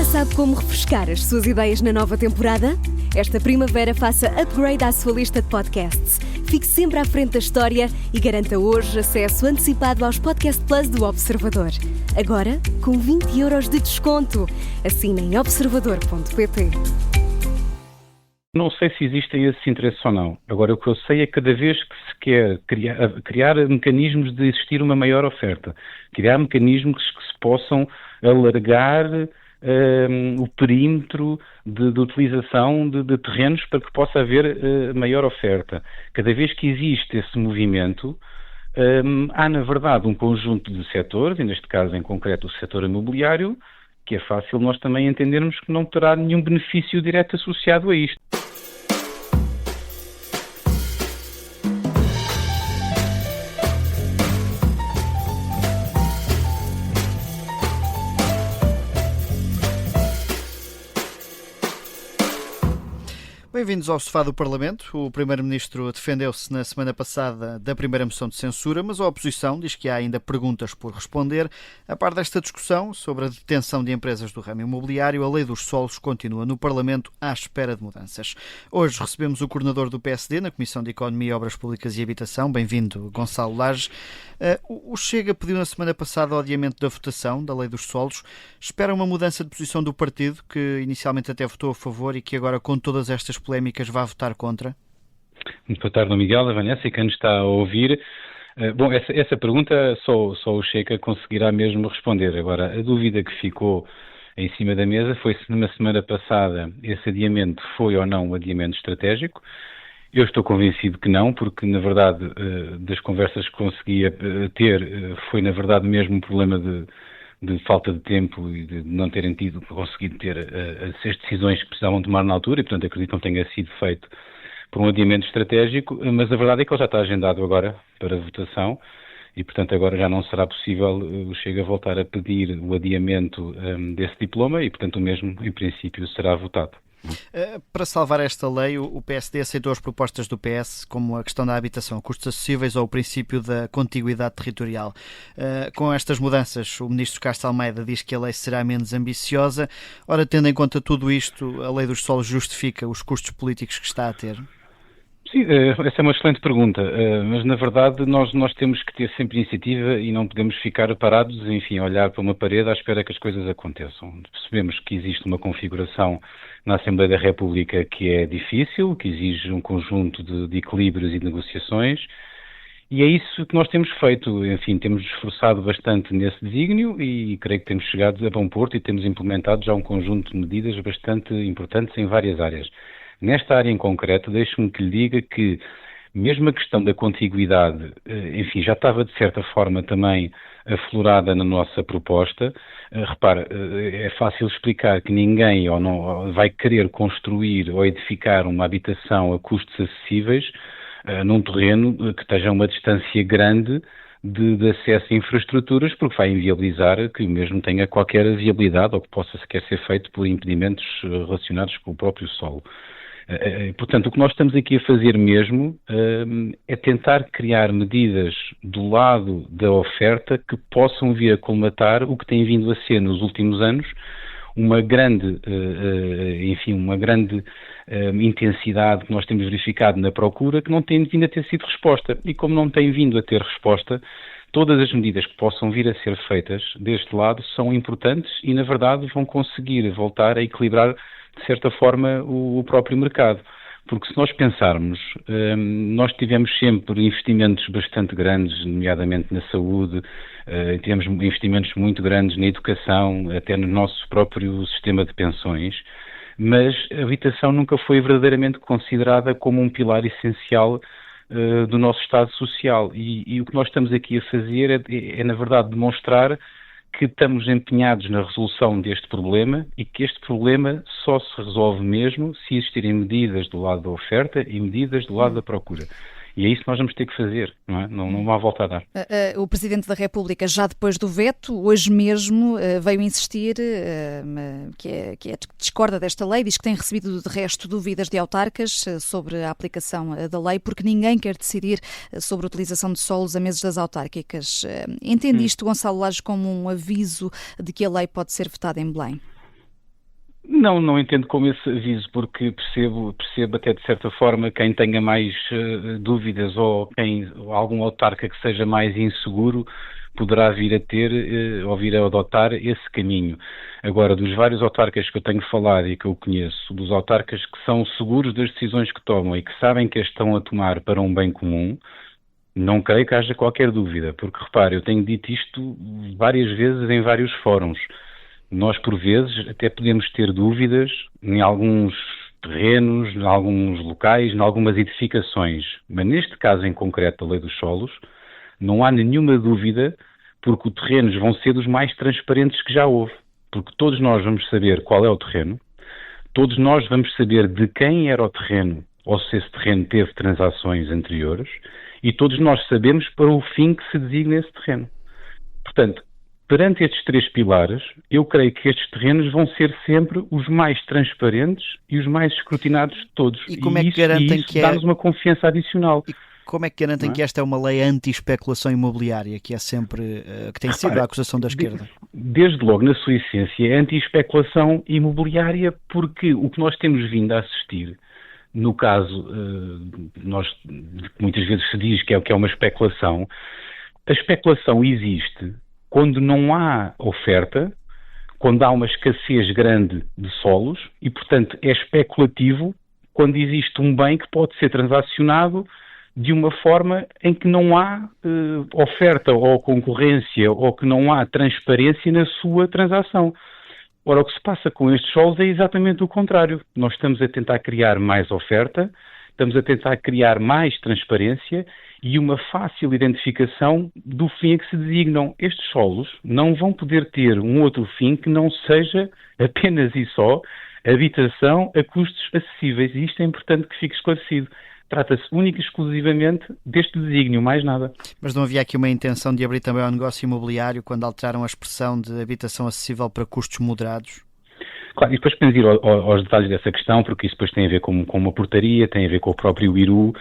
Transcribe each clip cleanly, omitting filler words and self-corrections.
sabe como refrescar as suas ideias na nova temporada? Esta primavera faça upgrade à sua lista de podcasts. Fique sempre à frente da história e garanta hoje acesso antecipado aos Podcast Plus do Observador. Agora, com 20€ de desconto. Assine em observador.pt. Não sei se existem esses interesses ou não. Agora, o que eu sei é que cada vez que se quer criar mecanismos de existir uma maior oferta, criar mecanismos que se possam alargar o perímetro de utilização de terrenos para que possa haver maior oferta. Cada vez que existe esse movimento, há, na verdade, um conjunto de setores, e neste caso, em concreto, o setor imobiliário, que é fácil nós também entendermos que não terá nenhum benefício direto associado a isto. Bem-vindos ao Sofá do Parlamento. O Primeiro-Ministro defendeu-se na semana passada da primeira moção de censura, mas a oposição diz que há ainda perguntas por responder. A par desta discussão sobre a detenção de empresas do ramo imobiliário, a Lei dos Solos continua no Parlamento à espera de mudanças. Hoje recebemos o coordenador do PSD na Comissão de Economia, Obras Públicas e Habitação. Bem-vindo, Gonçalo Lages. O Chega pediu na semana passada o adiamento da votação da Lei dos Solos. Espera uma mudança de posição do partido, que inicialmente até votou a favor e que agora, com todas estas polémicas, vai votar contra? Muito boa tarde, Miguel, a Vanessa e quem nos está a ouvir. Bom, essa pergunta só o Chega conseguirá mesmo responder. Agora, a dúvida que ficou em cima da mesa foi se na semana passada esse adiamento foi ou não um adiamento estratégico. Eu estou convencido que não, porque, na verdade, das conversas que conseguia ter, foi, na verdade, mesmo um problema de falta de tempo e de não terem conseguido ter as decisões que precisavam tomar na altura e, portanto, acredito que não tenha sido feito por um adiamento estratégico, mas a verdade é que ele já está agendado agora para votação e, portanto, agora já não será possível o Chega voltar a pedir o adiamento desse diploma e, portanto, o mesmo, em princípio, será votado. Para salvar esta lei, o PSD aceitou as propostas do PS, como a questão da habitação, custos acessíveis ou o princípio da contiguidade territorial. Com estas mudanças, o ministro Castro Almeida diz que a lei será menos ambiciosa. Ora, tendo em conta tudo isto, a Lei dos Solos justifica os custos políticos que está a ter? Sim, essa é uma excelente pergunta, mas na verdade nós temos que ter sempre iniciativa e não podemos ficar parados, enfim, a olhar para uma parede à espera que as coisas aconteçam. Percebemos que existe uma configuração na Assembleia da República que é difícil, que exige um conjunto de equilíbrios e de negociações, e é isso que nós temos feito. Enfim, temos esforçado bastante nesse desígnio e creio que temos chegado a bom porto e temos implementado já um conjunto de medidas bastante importantes em várias áreas. Nesta área em concreto, deixe-me que lhe diga que mesmo a questão da contiguidade, enfim, já estava de certa forma também aflorada na nossa proposta. Repara, é fácil explicar que ninguém ou vai querer construir ou edificar uma habitação a custos acessíveis num terreno que esteja a uma distância grande de acesso a infraestruturas, porque vai inviabilizar que o mesmo tenha qualquer viabilidade ou que possa sequer ser feito por impedimentos relacionados com o próprio solo. Portanto, o que nós estamos aqui a fazer mesmo é tentar criar medidas do lado da oferta que possam vir a colmatar o que tem vindo a ser nos últimos anos uma grande intensidade que nós temos verificado na procura que não tem vindo a ter sido resposta. E como não tem vindo a ter resposta, todas as medidas que possam vir a ser feitas deste lado são importantes e, na verdade, vão conseguir voltar a equilibrar de certa forma, o próprio mercado. Porque se nós pensarmos, nós tivemos sempre investimentos bastante grandes, nomeadamente na saúde, tivemos investimentos muito grandes na educação, até no nosso próprio sistema de pensões, mas a habitação nunca foi verdadeiramente considerada como um pilar essencial do nosso Estado Social. E o que nós estamos aqui a fazer é na verdade, demonstrar que estamos empenhados na resolução deste problema e que este problema só se resolve mesmo se existirem medidas do lado da oferta e medidas do lado da procura. E é isso que nós vamos ter que fazer, não é? Não há volta a dar. O Presidente da República, já depois do veto, hoje mesmo veio insistir que discorda desta lei, diz que tem recebido de resto dúvidas de autarcas sobre a aplicação da lei, porque ninguém quer decidir sobre a utilização de solos a meses das autárquicas. Entende isto, Gonçalo Lages, como um aviso de que a lei pode ser votada em Belém? Não entendo como esse aviso, porque percebo até de certa forma quem tenha mais dúvidas ou algum autarca que seja mais inseguro poderá vir a ter ou vir a adotar esse caminho. Agora, dos vários autarcas que eu tenho falado e que eu conheço, dos autarcas que são seguros das decisões que tomam e que sabem que as estão a tomar para um bem comum, não creio que haja qualquer dúvida, porque repare, eu tenho dito isto várias vezes em vários fóruns. Nós, por vezes, até podemos ter dúvidas em alguns terrenos, em alguns locais, em algumas edificações. Mas neste caso em concreto da Lei dos Solos, não há nenhuma dúvida, porque os terrenos vão ser dos mais transparentes que já houve. Porque todos nós vamos saber qual é o terreno, todos nós vamos saber de quem era o terreno, ou se esse terreno teve transações anteriores, e todos nós sabemos para o fim que se designa esse terreno. Portanto, perante estes 3 pilares, eu creio que estes terrenos vão ser sempre os mais transparentes e os mais escrutinados de todos. E como é que garantem que dá-nos uma confiança adicional. E como é que garantem que esta é uma lei anti-especulação imobiliária, que é sempre, que tem sido a acusação da esquerda? Desde logo, na sua essência, é anti-especulação imobiliária, porque o que nós temos vindo a assistir, no caso, muitas vezes se diz que é uma especulação, a especulação existe quando não há oferta, quando há uma escassez grande de solos e, portanto, é especulativo quando existe um bem que pode ser transacionado de uma forma em que não há oferta ou concorrência ou que não há transparência na sua transação. Ora, o que se passa com estes solos é exatamente o contrário. Nós estamos a tentar criar mais oferta, estamos a tentar criar mais transparência e uma fácil identificação do fim a que se designam. Estes solos não vão poder ter um outro fim que não seja apenas e só habitação a custos acessíveis. E isto é importante que fique esclarecido. Trata-se única e exclusivamente deste desígnio, mais nada. Mas não havia aqui uma intenção de abrir também ao negócio imobiliário quando alteraram a expressão de habitação acessível para custos moderados? Claro, e depois podemos ir aos detalhes dessa questão, porque isso depois tem a ver com uma portaria, tem a ver com o próprio IRU,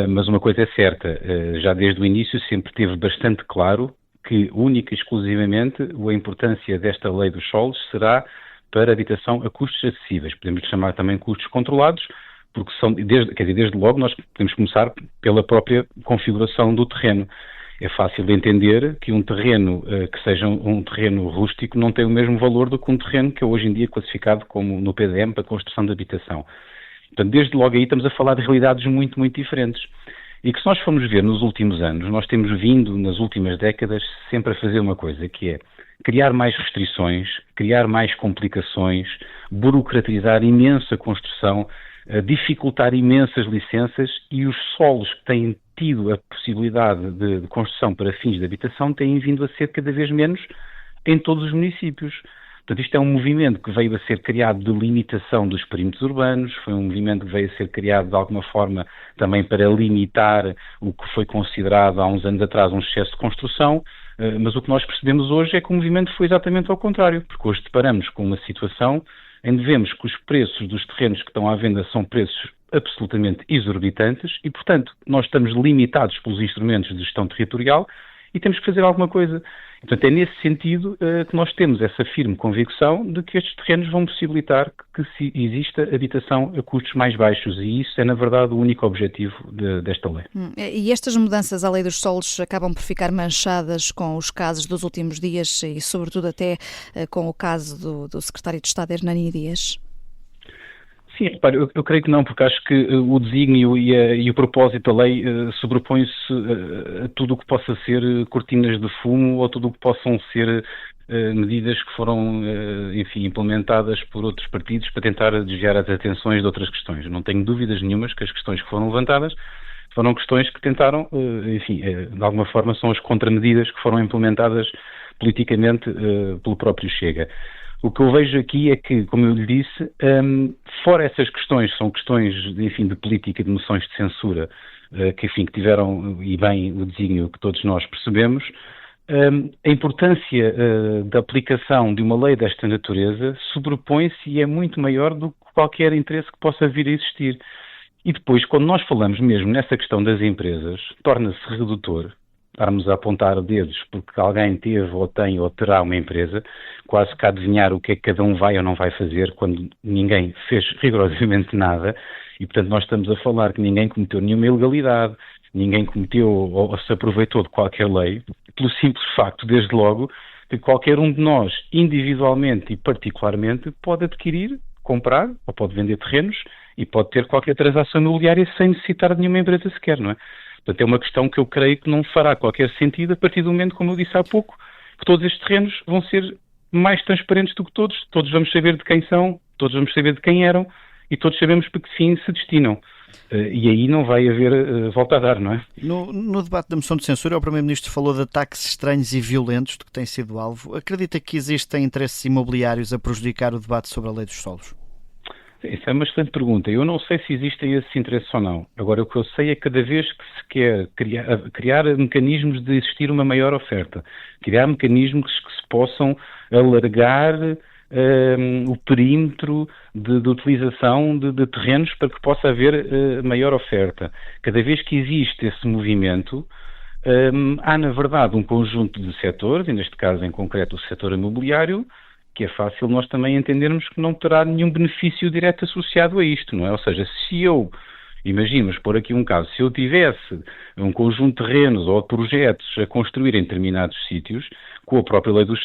mas uma coisa é certa, já desde o início sempre teve bastante claro que única e exclusivamente a importância desta lei dos solos será para habitação a custos acessíveis. Podemos chamar também custos controlados, porque desde logo nós podemos começar pela própria configuração do terreno. É fácil de entender que um terreno que seja um terreno rústico não tem o mesmo valor do que um terreno que é hoje em dia classificado como no PDM para construção de habitação. Portanto, desde logo aí estamos a falar de realidades muito, muito diferentes. E que se nós formos ver nos últimos anos, nós temos vindo nas últimas décadas sempre a fazer uma coisa, que é criar mais restrições, criar mais complicações, burocratizar imensa construção, dificultar imensas licenças e os solos que têm tido a possibilidade de construção para fins de habitação têm vindo a ser cada vez menos em todos os municípios. Portanto, isto é um movimento que veio a ser criado de limitação dos perímetros urbanos, foi um movimento que veio a ser criado de alguma forma também para limitar o que foi considerado há uns anos atrás um excesso de construção, mas o que nós percebemos hoje é que o movimento foi exatamente ao contrário, porque hoje deparamos com uma situação em que vemos que os preços dos terrenos que estão à venda são preços absolutamente exorbitantes e, portanto, nós estamos limitados pelos instrumentos de gestão territorial e temos que fazer alguma coisa. Portanto, é nesse sentido que nós temos essa firme convicção de que estes terrenos vão possibilitar que exista habitação a custos mais baixos e isso é, na verdade, o único objetivo desta lei. E estas mudanças à lei dos solos acabam por ficar manchadas com os casos dos últimos dias e, sobretudo, até com o caso do secretário de Estado, Hernani Dias? Sim, repare, eu creio que não, porque acho que o desígnio e o propósito da lei sobrepõe-se a tudo o que possa ser cortinas de fumo ou tudo o que possam ser medidas que foram, enfim, implementadas por outros partidos para tentar desviar as atenções de outras questões. Não tenho dúvidas nenhumas que as questões que foram levantadas foram questões que tentaram, enfim, de alguma forma são as contramedidas que foram implementadas politicamente pelo próprio Chega. O que eu vejo aqui é que, como eu lhe disse, fora essas questões, são questões, enfim, de política, de moções de censura, que tiveram, e bem, o desígnio que todos nós percebemos, a importância da aplicação de uma lei desta natureza sobrepõe-se e é muito maior do que qualquer interesse que possa vir a existir. E depois, quando nós falamos mesmo nessa questão das empresas, torna-se redutor, estarmos a apontar dedos porque alguém teve ou tem ou terá uma empresa, quase que a adivinhar o que é que cada um vai ou não vai fazer quando ninguém fez rigorosamente nada e, portanto, nós estamos a falar que ninguém cometeu nenhuma ilegalidade, ninguém cometeu ou se aproveitou de qualquer lei, pelo simples facto, desde logo, que qualquer um de nós, individualmente e particularmente, pode adquirir, comprar ou pode vender terrenos e pode ter qualquer transação imobiliária sem necessitar de nenhuma empresa sequer, não é? Portanto, é uma questão que eu creio que não fará qualquer sentido a partir do momento, como eu disse há pouco, que todos estes terrenos vão ser mais transparentes do que todos vamos saber de quem são, todos vamos saber de quem eram e todos sabemos para que fim se destinam. E aí não vai haver volta a dar, não é? No debate da moção de censura, o Primeiro-Ministro falou de ataques estranhos e violentos de que tem sido alvo. Acredita que existem interesses imobiliários a prejudicar o debate sobre a lei dos solos? Isso é uma excelente pergunta. Eu não sei se existem esses interesses ou não. Agora, o que eu sei é que cada vez que se quer criar mecanismos de existir uma maior oferta, criar mecanismos que se possam alargar o perímetro de utilização de terrenos para que possa haver maior oferta. Cada vez que existe esse movimento, há, na verdade, um conjunto de setores, e neste caso, em concreto, o setor imobiliário, que é fácil nós também entendermos que não terá nenhum benefício direto associado a isto, não é? Ou seja, se eu, imaginemos, por aqui um caso, se eu tivesse um conjunto de terrenos ou de projetos a construir em determinados sítios, com a própria lei dos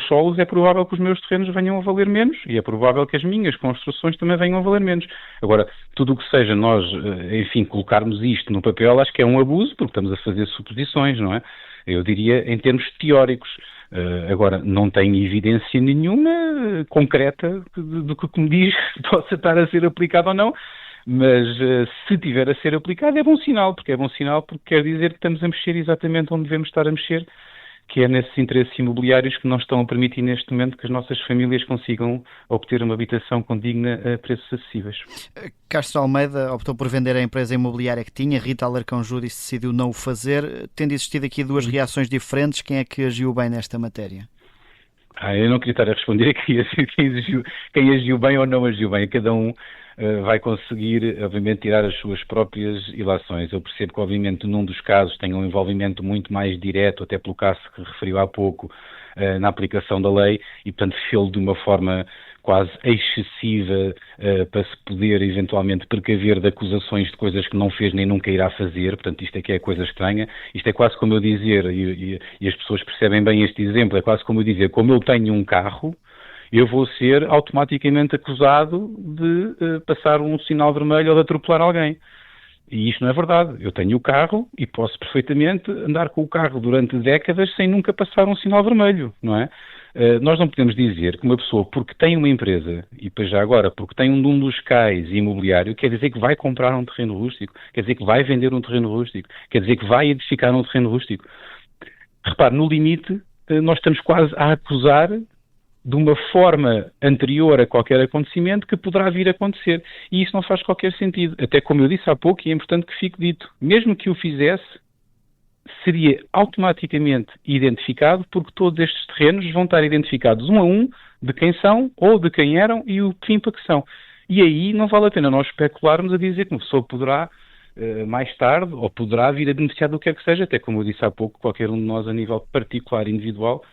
solos, é provável que os meus terrenos venham a valer menos e é provável que as minhas construções também venham a valer menos. Agora, tudo o que seja nós, enfim, colocarmos isto no papel, acho que é um abuso, porque estamos a fazer suposições, não é? Eu diria em termos teóricos. Agora, não tenho evidência nenhuma concreta do que me diz possa estar a ser aplicado ou não, mas se tiver a ser aplicado é bom sinal porque quer dizer que estamos a mexer exatamente onde devemos estar a mexer, que é nesses interesses imobiliários que não estão a permitir neste momento que as nossas famílias consigam obter uma habitação condigna a preços acessíveis. Castro Almeida optou por vender a empresa imobiliária que tinha, Rita Alarcão Júdice decidiu não o fazer. Tendo existido aqui duas reações diferentes, quem é que agiu bem nesta matéria? Eu não queria estar a responder quem agiu bem ou não agiu bem. Cada um vai conseguir, obviamente, tirar as suas próprias ilações. Eu percebo que, obviamente, num dos casos tem um envolvimento muito mais direto, até pelo caso que referiu há pouco, na aplicação da lei, e, portanto, fê-lo de uma forma quase excessiva para se poder, eventualmente, precaver de acusações de coisas que não fez nem nunca irá fazer. Portanto, isto é que é coisa estranha. Isto é quase como eu dizer, e as pessoas percebem bem este exemplo, é quase como eu dizer, como eu tenho um carro, eu vou ser automaticamente acusado de passar um sinal vermelho ou de atropelar alguém. E isto não é verdade. Eu tenho o carro e posso perfeitamente andar com o carro durante décadas sem nunca passar um sinal vermelho, não é? Nós não podemos dizer que uma pessoa, porque tem uma empresa, e depois já agora, porque tem um dos cais imobiliário, quer dizer que vai comprar um terreno rústico, quer dizer que vai vender um terreno rústico, quer dizer que vai edificar um terreno rústico. Repare, no limite, nós estamos quase a acusar de uma forma anterior a qualquer acontecimento que poderá vir a acontecer. E isso não faz qualquer sentido. Até como eu disse há pouco, e é importante que fique dito, mesmo que o fizesse, seria automaticamente identificado, porque todos estes terrenos vão estar identificados um a um de quem são ou de quem eram e o fim para que são. E aí não vale a pena nós especularmos a dizer que uma pessoa poderá, mais tarde, ou poderá vir a beneficiar do que quer que seja, até como eu disse há pouco, qualquer um de nós a nível particular, individual,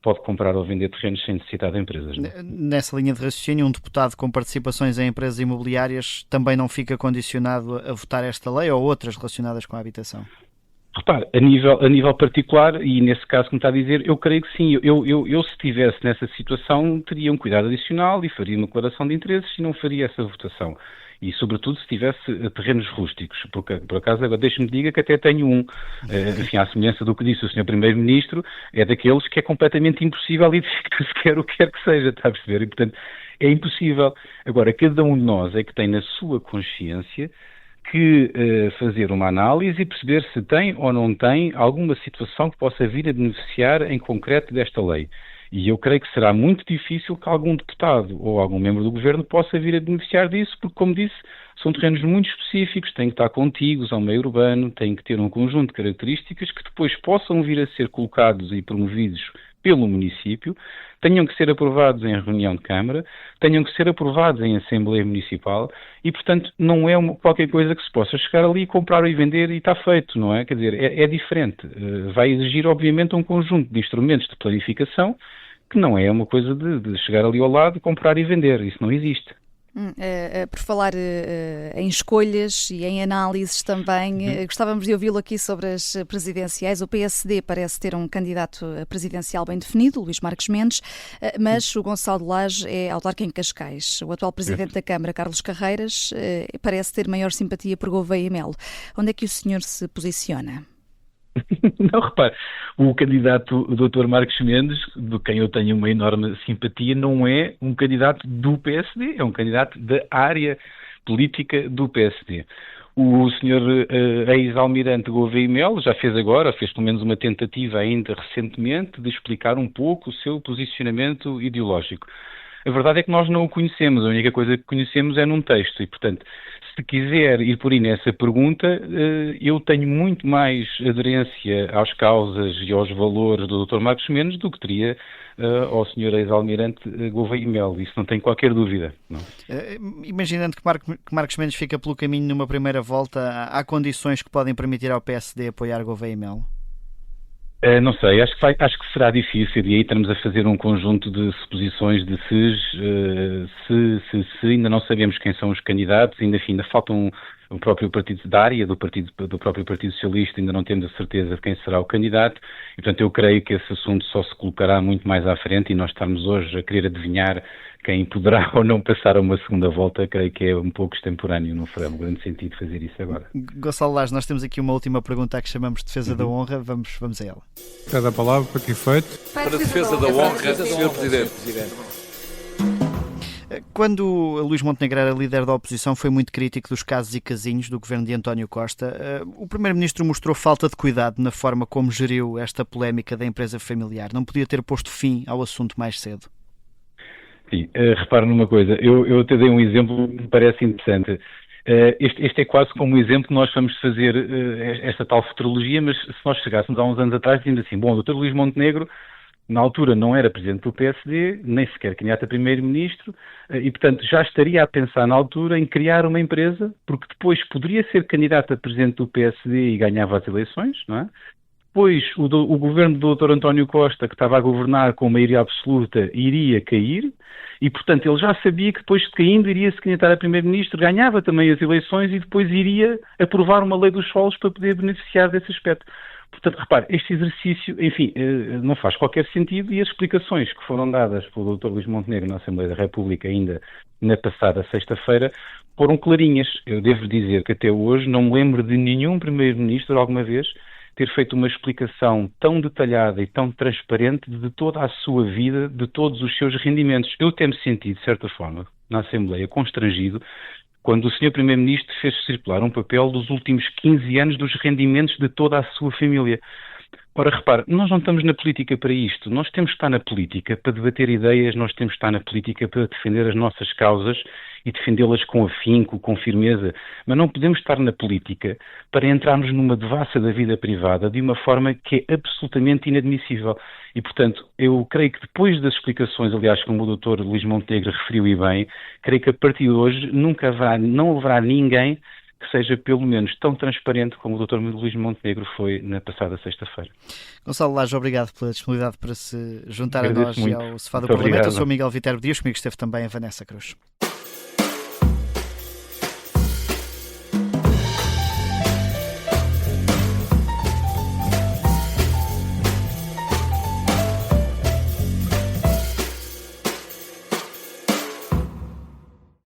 pode comprar ou vender terrenos sem necessidade de empresas. Não é? Nessa linha de raciocínio, um deputado com participações em empresas imobiliárias também não fica condicionado a votar esta lei ou outras relacionadas com a habitação? Repare, a nível particular, e nesse caso que me está a dizer, eu creio que sim. Eu se estivesse nessa situação, teria um cuidado adicional e faria uma declaração de interesses e não faria essa votação. E, sobretudo, se tivesse terrenos rústicos. Porque, por acaso, agora deixe-me diga que até tenho um. Enfim, à semelhança do que disse o Sr. Primeiro-Ministro, é daqueles que é completamente impossível edificar sequer o que quer que seja, está a perceber? E, portanto, é impossível. Agora, cada um de nós é que tem na sua consciência que fazer uma análise e perceber se tem ou não tem alguma situação que possa vir a beneficiar em concreto desta lei. E eu creio que será muito difícil que algum deputado ou algum membro do governo possa vir a beneficiar disso, porque, como disse, são terrenos muito específicos, têm que estar contíguos ao meio urbano, têm que ter um conjunto de características que depois possam vir a ser colocados e promovidos pelo município, tenham que ser aprovados em reunião de Câmara, tenham que ser aprovados em Assembleia Municipal e, portanto, não é qualquer coisa que se possa chegar ali, comprar e vender e está feito, não é? Quer dizer, é diferente. Vai exigir, obviamente, um conjunto de instrumentos de planificação que não é uma coisa de chegar ali ao lado, comprar e vender. Isso não existe. Por falar em escolhas e em análises também, gostávamos de ouvi-lo aqui sobre as presidenciais. O PSD parece ter um candidato presidencial bem definido, Luís Marques Mendes, mas o Gonçalo Lage é autarca em Cascais. O atual presidente da Câmara, Carlos Carreiras, parece ter maior simpatia por Gouveia e Melo. Onde é que o senhor se posiciona? Não, repare, o candidato Dr. Marques Mendes, de quem eu tenho uma enorme simpatia, não é um candidato do PSD, é um candidato da área política do PSD. O Sr. ex-almirante Gouveia e Melo já fez pelo menos uma tentativa ainda recentemente, de explicar um pouco o seu posicionamento ideológico. A verdade é que nós não o conhecemos, a única coisa que conhecemos é num texto e, portanto, se quiser ir por aí nessa pergunta, eu tenho muito mais aderência às causas e aos valores do Dr. Marques Mendes do que teria ao Sr. ex-almirante Gouveia e Melo. Isso não tem qualquer dúvida. Não. Imaginando que Marques Mendes fica pelo caminho numa primeira volta, há condições que podem permitir ao PSD apoiar Gouveia e Melo? Não sei, acho que será difícil e aí estamos a fazer um conjunto de suposições de se ainda não sabemos quem são os candidatos, ainda faltam o próprio partido da área, do próprio Partido Socialista, ainda não temos a certeza de quem será o candidato e, portanto, eu creio que esse assunto só se colocará muito mais à frente e nós estarmos hoje a querer adivinhar quem poderá ou não passar a uma segunda volta, creio que é um pouco extemporâneo, não fará um grande sentido fazer isso agora. Gonçalo Lage, nós temos aqui uma última pergunta que chamamos de defesa da honra, vamos a ela. Cada palavra para que efeito? Para a defesa da honra, Sr. Presidente. Quando Luís Montenegro era líder da oposição, foi muito crítico dos casos e casinhos do governo de António Costa. O Primeiro-Ministro mostrou falta de cuidado na forma como geriu esta polémica da empresa familiar. Não podia ter posto fim ao assunto mais cedo? Sim, repare numa coisa, eu te dei um exemplo que me parece interessante. Este é quase como um exemplo que nós vamos fazer esta tal futurologia, mas se nós chegássemos há uns anos atrás dizendo assim, bom, o Dr. Luís Montenegro na altura não era presidente do PSD, nem sequer candidato a primeiro-ministro, e portanto já estaria a pensar na altura em criar uma empresa, porque depois poderia ser candidato a presidente do PSD e ganhava as eleições, não é? Depois o governo do Dr. António Costa, que estava a governar com maioria absoluta, iria cair, e portanto ele já sabia que depois de caindo iria se candidatar a primeiro-ministro, ganhava também as eleições e depois iria aprovar uma lei dos solos para poder beneficiar desse aspecto. Portanto, repare, este exercício, enfim, não faz qualquer sentido e as explicações que foram dadas pelo Dr. Luís Montenegro na Assembleia da República ainda na passada sexta-feira foram clarinhas. Eu devo dizer que até hoje não me lembro de nenhum primeiro-ministro alguma vez ter feito uma explicação tão detalhada e tão transparente de toda a sua vida, de todos os seus rendimentos. Eu tenho sentido, de certa forma, na Assembleia, constrangido, quando o Sr. Primeiro-Ministro fez circular um papel dos últimos 15 anos dos rendimentos de toda a sua família. Ora, repare, nós não estamos na política para isto. Nós temos que estar na política para debater ideias, nós temos que estar na política para defender as nossas causas e defendê-las com afinco, com firmeza. Mas não podemos estar na política para entrarmos numa devassa da vida privada de uma forma que é absolutamente inadmissível. E, portanto, eu creio que depois das explicações, aliás, como o Dr. Luís Montenegro referiu e bem, creio que a partir de hoje não haverá ninguém que seja pelo menos tão transparente como o Dr. Luís Montenegro foi na passada sexta-feira. Gonçalo Lage, obrigado pela disponibilidade para se juntar a nós e ao Sofá do Muito Parlamento. obrigado. Eu sou o Miguel Viterbo Dias, comigo esteve também a Vanessa Cruz.